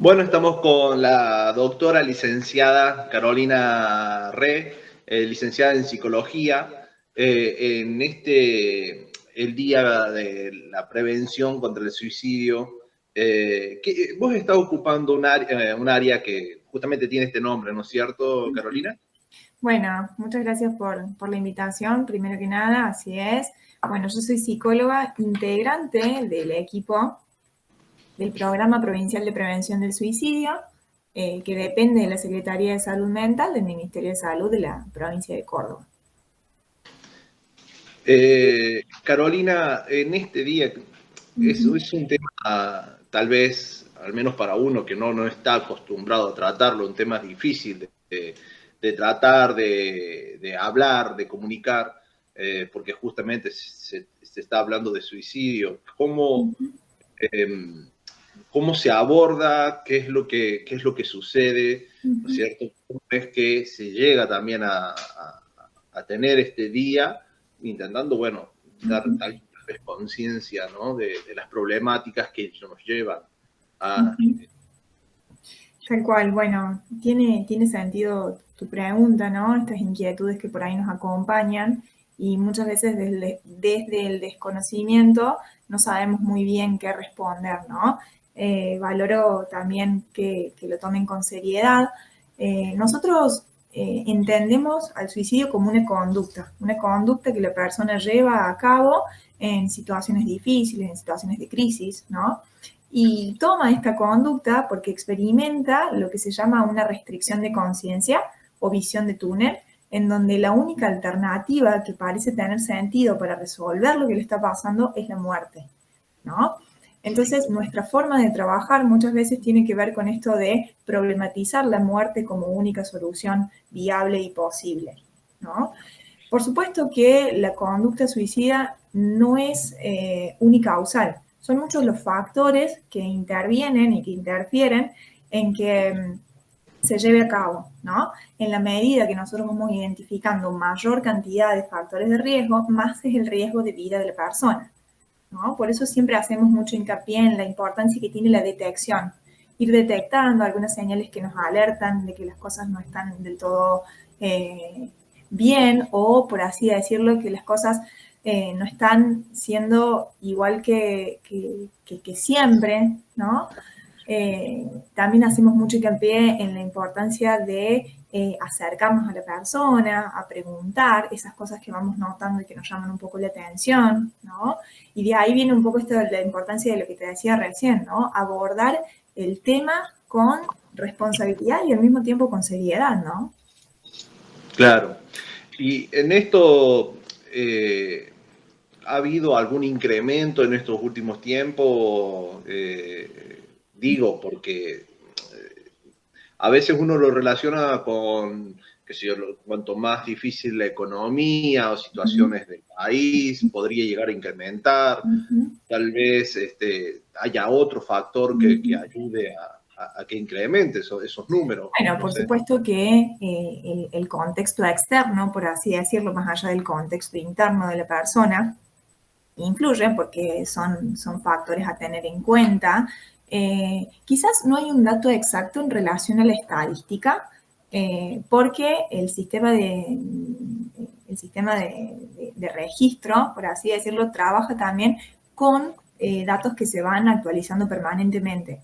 Bueno, estamos con la doctora licenciada Carolina Re, licenciada en psicología, el día de la prevención contra el suicidio. Vos estás ocupando un área que justamente tiene este nombre, ¿no es cierto, Carolina? Bueno, muchas gracias por la invitación, primero que nada, así es. Bueno, yo soy psicóloga integrante del equipo del Programa Provincial de Prevención del Suicidio, que depende de la Secretaría de Salud Mental del Ministerio de Salud de la provincia de Córdoba. Carolina, en este día es un tema, tal vez, al menos para uno que no está acostumbrado a tratarlo, un tema difícil de tratar, de hablar, de comunicar, porque justamente se está hablando de suicidio. Eh, ¿Cómo se aborda? ¿Qué es lo que sucede? ¿No es cierto? ¿Cómo es que se llega también a tener este día, intentando, bueno, dar tal vez conciencia, ¿no? de las problemáticas que nos llevan a... Tal cual, bueno, tiene sentido tu pregunta, ¿no? Estas inquietudes que por ahí nos acompañan y muchas veces desde el desconocimiento no sabemos muy bien qué responder, ¿no? Valoro también que lo tomen con seriedad. Nosotros entendemos al suicidio como una conducta que la persona lleva a cabo en situaciones difíciles, en situaciones de crisis, ¿no? Y toma esta conducta porque experimenta lo que se llama una restricción de conciencia o visión de túnel, en donde la única alternativa que parece tener sentido para resolver lo que le está pasando es la muerte, ¿no? Entonces, nuestra forma de trabajar muchas veces tiene que ver con esto de problematizar la muerte como única solución viable y posible, ¿no? Por supuesto que la conducta suicida no es unicausal. Son muchos los factores que intervienen y que interfieren en que se lleve a cabo, ¿no? En la medida que nosotros vamos identificando mayor cantidad de factores de riesgo, más es el riesgo de vida de la persona, ¿no? Por eso siempre hacemos mucho hincapié en la importancia que tiene la detección. Ir detectando algunas señales que nos alertan de que las cosas no están del todo bien o, por así decirlo, que las cosas no están siendo igual que siempre, ¿no? También hacemos mucho hincapié en la importancia de acercarnos a la persona, a preguntar esas cosas que vamos notando y que nos llaman un poco la atención, ¿no? Y de ahí viene un poco esto de la importancia de lo que te decía recién, ¿no? Abordar el tema con responsabilidad y al mismo tiempo con seriedad, ¿no? Claro. Y en esto, ¿ha habido algún incremento en estos últimos tiempos? Digo, porque a veces uno lo relaciona con, qué sé yo, cuanto más difícil la economía o situaciones del país, podría llegar a incrementar. Tal vez haya otro factor que ayude a que incremente esos números. Bueno, No por sé. supuesto que el contexto externo, por así decirlo, más allá del contexto interno de la persona, influyen porque son factores a tener en cuenta. Quizás no hay un dato exacto en relación a la estadística, porque el sistema de registro, por así decirlo, trabaja también con datos que se van actualizando permanentemente.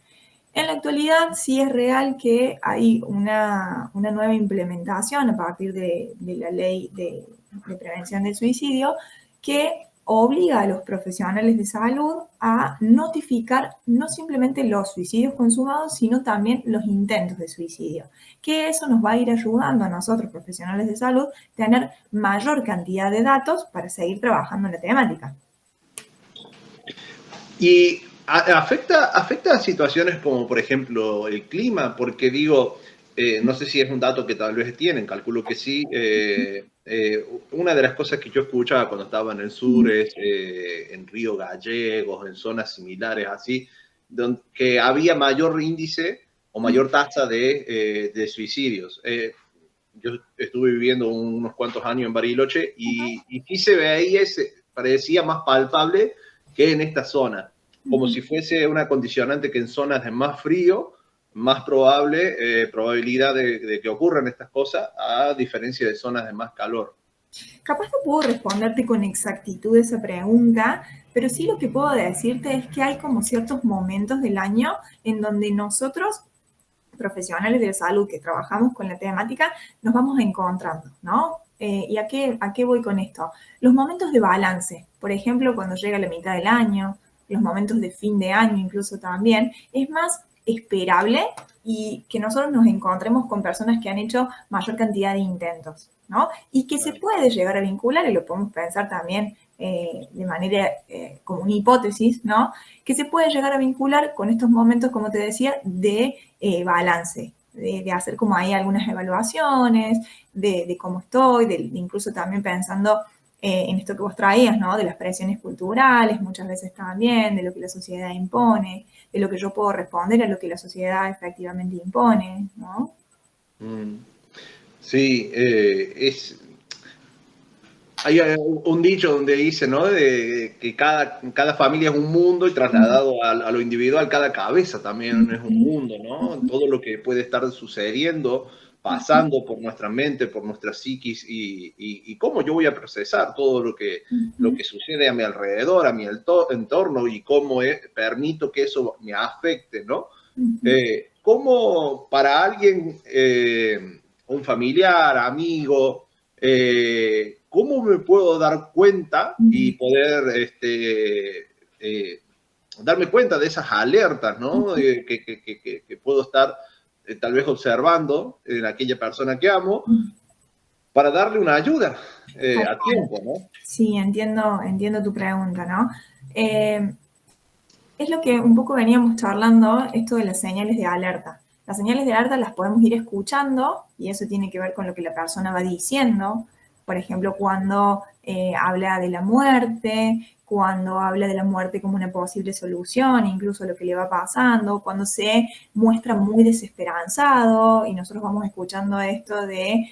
En la actualidad sí es real que hay una nueva implementación a partir de la ley de prevención del suicidio que obliga a los profesionales de salud a notificar no simplemente los suicidios consumados, sino también los intentos de suicidio, que eso nos va a ir ayudando a nosotros, profesionales de salud, a tener mayor cantidad de datos para seguir trabajando en la temática. Y afecta a situaciones como, por ejemplo, el clima, porque digo, no sé si es un dato que tal vez tienen, calculo que sí. Una de las cosas que yo escuchaba cuando estaba en el sur es en Río Gallegos, en zonas similares así, que había mayor índice o mayor tasa de suicidios. Yo estuve viviendo unos cuantos años en Bariloche y sí se veía, parecía más palpable que en esta zona, como si fuese una condicionante que en zonas de más frío más probabilidad de que ocurran estas cosas, a diferencia de zonas de más calor. Capaz no puedo responderte con exactitud esa pregunta, pero sí lo que puedo decirte es que hay como ciertos momentos del año en donde nosotros, profesionales de la salud que trabajamos con la temática, nos vamos encontrando, ¿no? ¿Y a qué voy con esto? Los momentos de balance, por ejemplo, cuando llega la mitad del año, los momentos de fin de año incluso también, es más esperable y que nosotros nos encontremos con personas que han hecho mayor cantidad de intentos, ¿no? Y que se puede llegar a vincular, y lo podemos pensar también de manera como una hipótesis, ¿no? Que se puede llegar a vincular con estos momentos, como te decía, de balance, de hacer como ahí algunas evaluaciones, de cómo estoy, de incluso también pensando en esto que vos traías, ¿no? De las presiones culturales, muchas veces también, de lo que la sociedad impone, de lo que yo puedo responder a lo que la sociedad efectivamente impone, ¿no? Sí, hay un dicho donde dice, ¿no? De que cada familia es un mundo y trasladado a lo individual, cada cabeza también es un mundo, ¿no? Todo lo que puede estar sucediendo, pasando por nuestra mente, por nuestra psiquis y cómo yo voy a procesar todo lo que sucede a mi alrededor, a mi entorno y cómo permito que eso me afecte, ¿no? ¿Cómo para alguien, un familiar, amigo, cómo me puedo dar cuenta y poder darme cuenta de esas alertas, ¿no? Que puedo estar tal vez observando en aquella persona que amo para darle una ayuda a tiempo, ¿no? Sí, entiendo tu pregunta, ¿no? Es lo que un poco veníamos charlando, esto de las señales de alerta. Las señales de alerta las podemos ir escuchando y eso tiene que ver con lo que la persona va diciendo. Por ejemplo, cuando habla de la muerte, cuando habla de la muerte como una posible solución, incluso lo que le va pasando, cuando se muestra muy desesperanzado y nosotros vamos escuchando esto de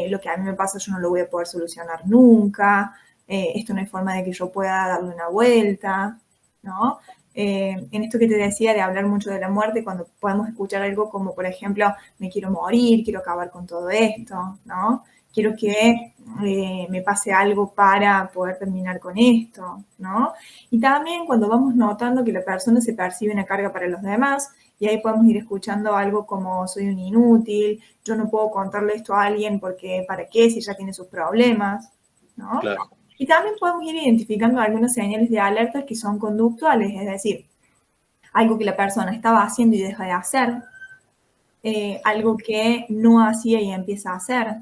lo que a mí me pasa yo no lo voy a poder solucionar nunca, esto no hay forma de que yo pueda darle una vuelta, ¿no? En esto que te decía de hablar mucho de la muerte, cuando podemos escuchar algo como, por ejemplo, me quiero morir, quiero acabar con todo esto, ¿no? Quiero que me pase algo para poder terminar con esto, ¿no? Y también cuando vamos notando que la persona se percibe una carga para los demás, y ahí podemos ir escuchando algo como soy un inútil, yo no puedo contarle esto a alguien porque ¿para qué si ya tiene sus problemas? ¿No? Claro. Y también podemos ir identificando algunas señales de alerta que son conductuales, es decir, algo que la persona estaba haciendo y deja de hacer, algo que no hacía y empieza a hacer,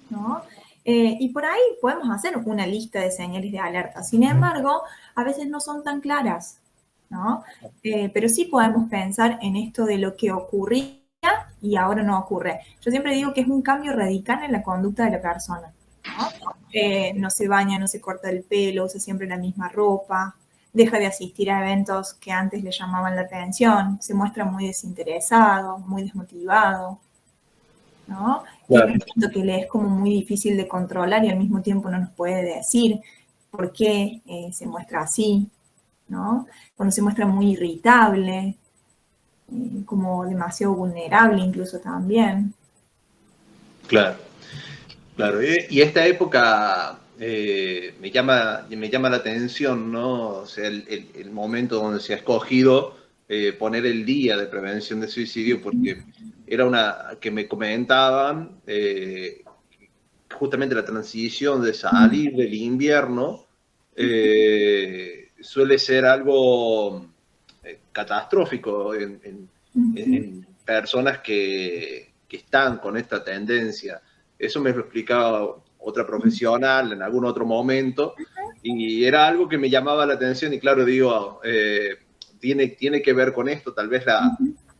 ¿no? Y por ahí podemos hacer una lista de señales de alerta. Sin embargo, a veces no son tan claras, ¿no? Pero sí podemos pensar en esto de lo que ocurría y ahora no ocurre. Yo siempre digo que es un cambio radical en la conducta de la persona, ¿no? No se baña, no se corta el pelo, usa siempre la misma ropa, deja de asistir a eventos que antes le llamaban la atención, se muestra muy desinteresado, muy desmotivado, ¿no? Tiene Claro. un momento que le es como muy difícil de controlar y al mismo tiempo no nos puede decir por qué se muestra así, ¿no? Cuando se muestra muy irritable, como demasiado vulnerable incluso también. Claro. Claro, y esta época me llama la atención, ¿no? O sea, el momento donde se ha escogido poner el día de prevención de suicidio, porque era una que me comentaban justamente la transición de salir del invierno suele ser algo catastrófico en personas que están con esta tendencia. Eso me lo explicaba otra profesional en algún otro momento y era algo que me llamaba la atención y claro, digo, tiene que ver con esto, tal vez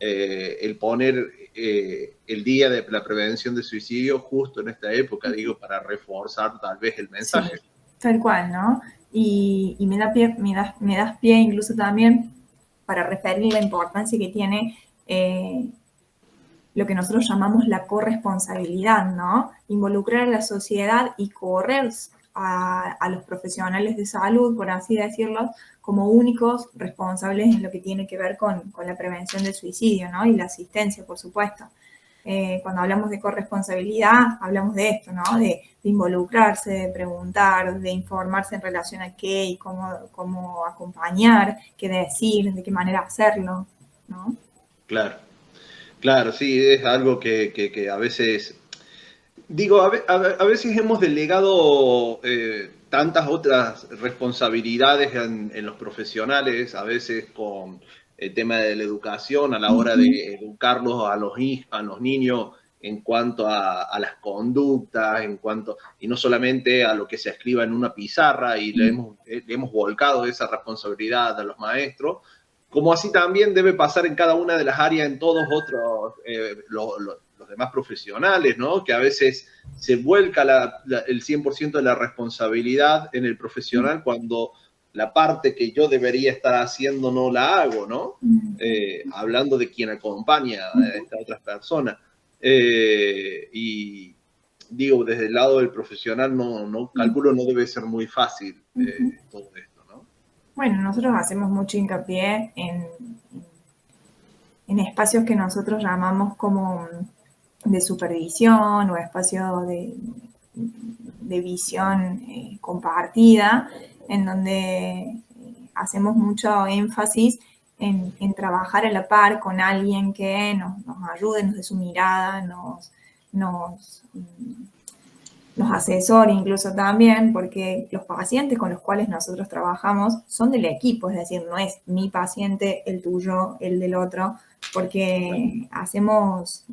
el poner el día de la prevención de suicidio justo en esta época, digo, para reforzar tal vez el Sí, mensaje. tal cual, ¿no? Y me das pie incluso también para referir la importancia que tiene lo que nosotros llamamos la corresponsabilidad, ¿no? Involucrar a la sociedad y correr a los profesionales de salud, por así decirlo, como únicos responsables en lo que tiene que ver con la prevención del suicidio, ¿no? Y la asistencia, por supuesto. Cuando hablamos de corresponsabilidad, hablamos de esto, ¿no? De involucrarse, de preguntar, de informarse en relación a qué y cómo acompañar, qué decir, de qué manera hacerlo, ¿no? Claro, claro, sí, es algo que a veces, digo, a veces hemos delegado tantas otras responsabilidades en los profesionales, a veces con el tema de la educación, a la hora de educarlos a los niños en cuanto a las conductas, y no solamente a lo que se escriba en una pizarra, y le hemos volcado esa responsabilidad a los maestros, como así también debe pasar en cada una de las áreas, en todos otros, los demás profesionales, ¿no? Que a veces se vuelca el 100% de la responsabilidad en el profesional cuando la parte que yo debería estar haciendo no la hago, ¿no? Hablando de quien acompaña a estas otras personas. Y digo, desde el lado del profesional, no calculo, no debe ser muy fácil todo esto, ¿no? Bueno, nosotros hacemos mucho hincapié en espacios que nosotros llamamos como de supervisión o espacios de visión compartida, en donde hacemos mucho énfasis en trabajar a la par con alguien que nos ayude, nos dé su mirada, nos asesore incluso también, porque los pacientes con los cuales nosotros trabajamos son del equipo, es decir, no es mi paciente, el tuyo, el del otro, porque hacemos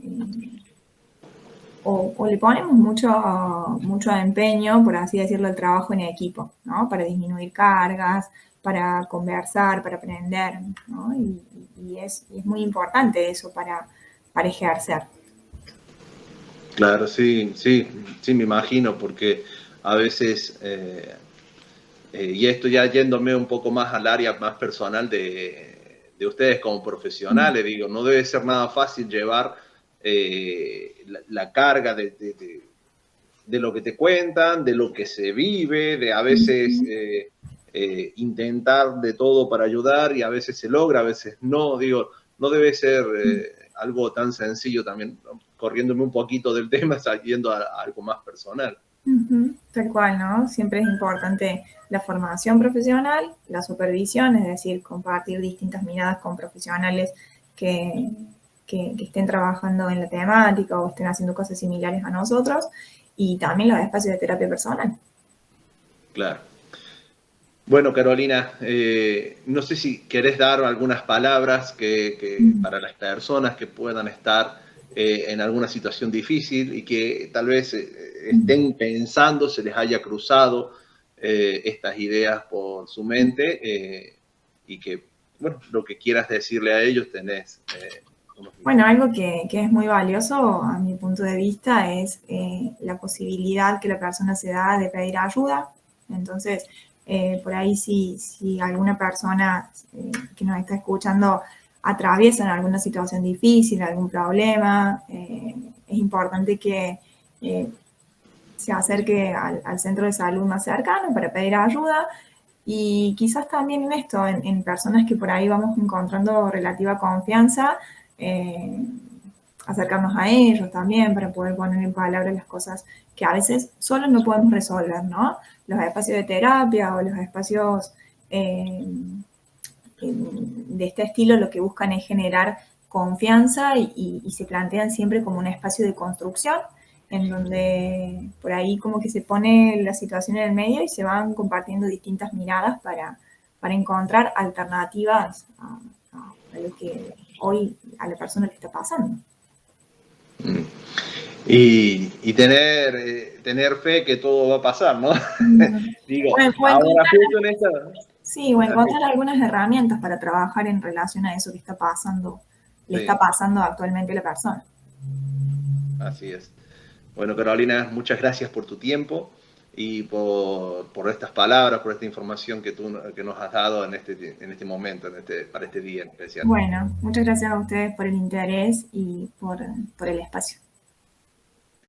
o le ponemos mucho empeño, por así decirlo, al trabajo en equipo, ¿no? Para disminuir cargas, para conversar, para aprender, ¿no? Y es muy importante eso para ejercer. Claro, sí, sí, sí, me imagino, porque a veces, y esto ya yéndome un poco más al área más personal de ustedes como profesionales, digo, no debe ser nada fácil llevar la carga de lo que te cuentan, de lo que se vive, de a veces intentar de todo para ayudar y a veces se logra, a veces no, digo, no debe ser algo tan sencillo también, ¿no? Corriéndome un poquito del tema, yendo a algo más personal. Tal cual, ¿no? Siempre es importante la formación profesional, la supervisión, es decir, compartir distintas miradas con profesionales que, que estén trabajando en la temática o estén haciendo cosas similares a nosotros, y también los espacios de terapia personal. Claro. Bueno, Carolina, no sé si querés dar algunas palabras para las personas que puedan estar en alguna situación difícil y que tal vez estén pensando, se les haya cruzado estas ideas por su mente y que, bueno, lo que quieras decirle a ellos tenés. Bueno, algo que es muy valioso a mi punto de vista es la posibilidad que la persona se da de pedir ayuda. Entonces, por ahí si alguna persona que nos está escuchando atraviesa en alguna situación difícil, algún problema, es importante que se acerque al centro de salud más cercano para pedir ayuda. Y quizás también en esto, en personas que por ahí vamos encontrando relativa confianza, acercarnos a ellos también para poder poner en palabras las cosas que a veces solo no podemos resolver, ¿no? Los espacios de terapia o los espacios de este estilo lo que buscan es generar confianza y se plantean siempre como un espacio de construcción en donde por ahí como que se pone la situación en el medio y se van compartiendo distintas miradas para encontrar alternativas a lo que hoy a la persona le está pasando. Y tener fe que todo va a pasar, ¿no? Digo, Bueno, ahora justo en esta... sí, o encontrar algunas herramientas para trabajar en relación a eso que está pasando, le Sí, está pasando actualmente a la persona. así es. Bueno, Carolina, muchas gracias por tu tiempo y por estas palabras, por esta información que nos has dado en este momento, para este día en especial. Bueno, muchas gracias a ustedes por el interés y por el espacio.